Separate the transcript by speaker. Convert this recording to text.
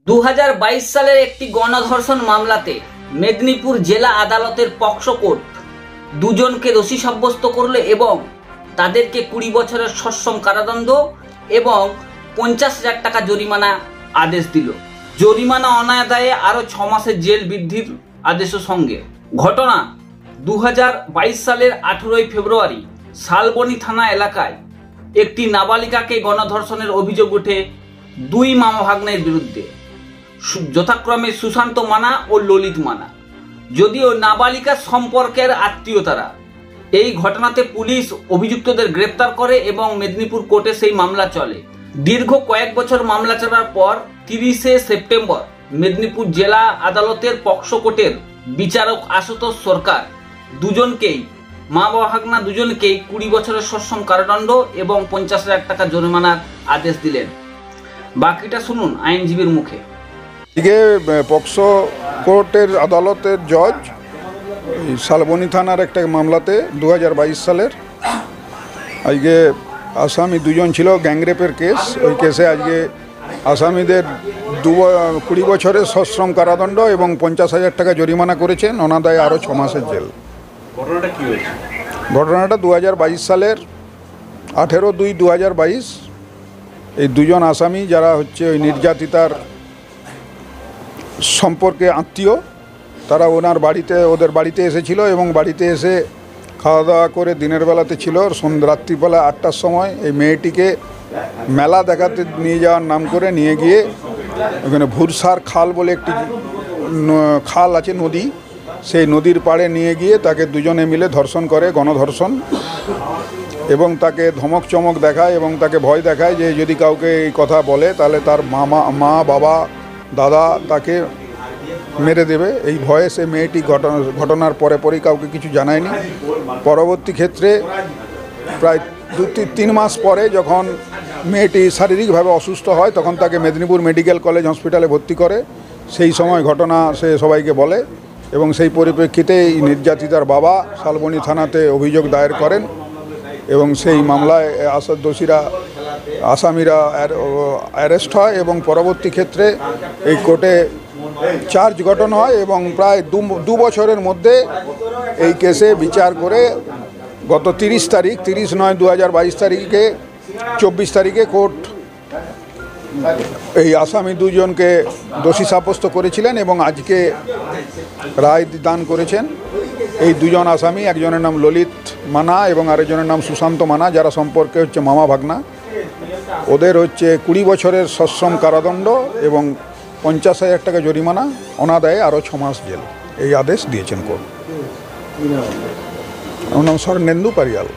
Speaker 1: 2022 সালের একটি গণধর্ষণ মামলাতে মেদিনীপুর জেলা আদালতের পক্সো কোর্ট দুজনকে দোষী সাব্যস্ত করলো এবং তাদেরকে 20 বছরের সশ্রম কারাদণ্ড এবং 50,000 টাকা জরিমানা আদেশ দিল। জরিমানা অনাদায়ে আরো 6 মাসের জেল বৃদ্ধির আদেশের সঙ্গে। ঘটনা 2022 সালের 18 ফেব্রুয়ারি শালবনী থানা এলাকায় একটি নাবালিকাকে গণধর্ষণের অভিযোগ ওঠে দুই মামা ভাগ্নের বিরুদ্ধে, যথাক্রমে সুশান্ত মানা ও ললিত মানা। যদিও নাবালিকার সম্পর্কের আত্মীয়তারা। এই ঘটনাতে পুলিশ অভিযুক্তদের গ্রেপ্তার করে এবং মেদিনীপুর কোর্টে সেই মামলা চলে। দীর্ঘ কয়েক বছর মামলা চলার পর 30 সেপ্টেম্বর মেদিনীপুর জেলা আদালতের পক্সো কোর্টের বিচারক আশুতোষ সরকার দুজনকেই মা ভাগনা দুজনকেই 20 বছরের সশ্রম কারাদণ্ড এবং 50,000 টাকা জরিমানার আদেশ দিলেন। বাকিটা শুনুন আইনজীবীর মুখে।
Speaker 2: এদিকে পক্সো কোর্টের আদালতের জজ শালবনী থানার একটা মামলাতে 2022 সালের আজকে আসামি দুজন ছিল, গ্যাংরেপের কেস। ওই কেসে আজকে আসামিদের 20 বছরের সশ্রম কারাদণ্ড এবং 50,000 টাকা জরিমানা করেছেন, অনাদায়ে আরও 6 মাসের জেল।
Speaker 3: ঘটনাটা কি হয়েছে?
Speaker 2: ঘটনাটা 2022 সালের 18/2/2022 এই দুজন আসামি যারা হচ্ছে ওই নির্যাতিতার সম্পর্কে আত্মীয়, তারা ওদের বাড়িতে এসেছিল এবং বাড়িতে এসে খাওয়া দাওয়া করে দিনের বেলাতে ছিল। রাত্রিবেলা 8টার সময় এই মেয়েটিকে মেলা দেখাতে নিয়ে যাওয়ার নাম করে নিয়ে গিয়ে ওখানে ভুরসার খাল বলে একটি খাল আছে, নদী, সেই নদীর পাড়ে নিয়ে গিয়ে তাকে দুজনে মিলে ধর্ষণ করে, গণধর্ষণ, এবং তাকে ধমক চমক দেখায় এবং তাকে ভয় দেখায় যে যদি কাউকে এই কথা বলে তাহলে তার মা বাবা দাদা তাকে মেরে দেবে। এই ভয়ে সে মেয়েটি ঘটনার পরেই কাউকে কিছু জানায়নি। পরবর্তী ক্ষেত্রে প্রায় 2-3 মাস পরে যখন মেয়েটি শারীরিকভাবে অসুস্থ হয় তখন তাকে মেদিনীপুর মেডিকেল কলেজ হসপিটালে ভর্তি করে। সেই সময় ঘটনা সে সবাইকে বলে এবং সেই পরিপ্রেক্ষিতে এই নির্যাতিতার বাবা শালবনী থানাতে অভিযোগ দায়ের করেন এবং সেই মামলায় আসামিরা অ্যারেস্ট হয় এবং পরবর্তী ক্ষেত্রে এই কোর্টে চার্জ গঠন হয় এবং প্রায় 2 বছরের মধ্যে এই কেসে বিচার করে গত 30/9/2022 তারিখে 24 তারিখে কোর্ট এই আসামি দুজনকে দোষী সাব্যস্ত করেছিলেন এবং আজকে রায় দান করেছেন। এই দুজন আসামি, একজনের নাম ললিত মানা এবং আরেকজনের নাম সুশান্ত মানা, যারা সম্পর্কে হচ্ছে মামা ভাগনা। ওদের হচ্ছে 20 বছরের সশ্রম কারাদণ্ড এবং 50,000 টাকা জরিমানা, অনাদায়ে আরও 6 মাস জেল, এই আদেশ দিয়েছেন কোর্ট। আমার নাম স্বর্ণেন্দু পারিয়াল।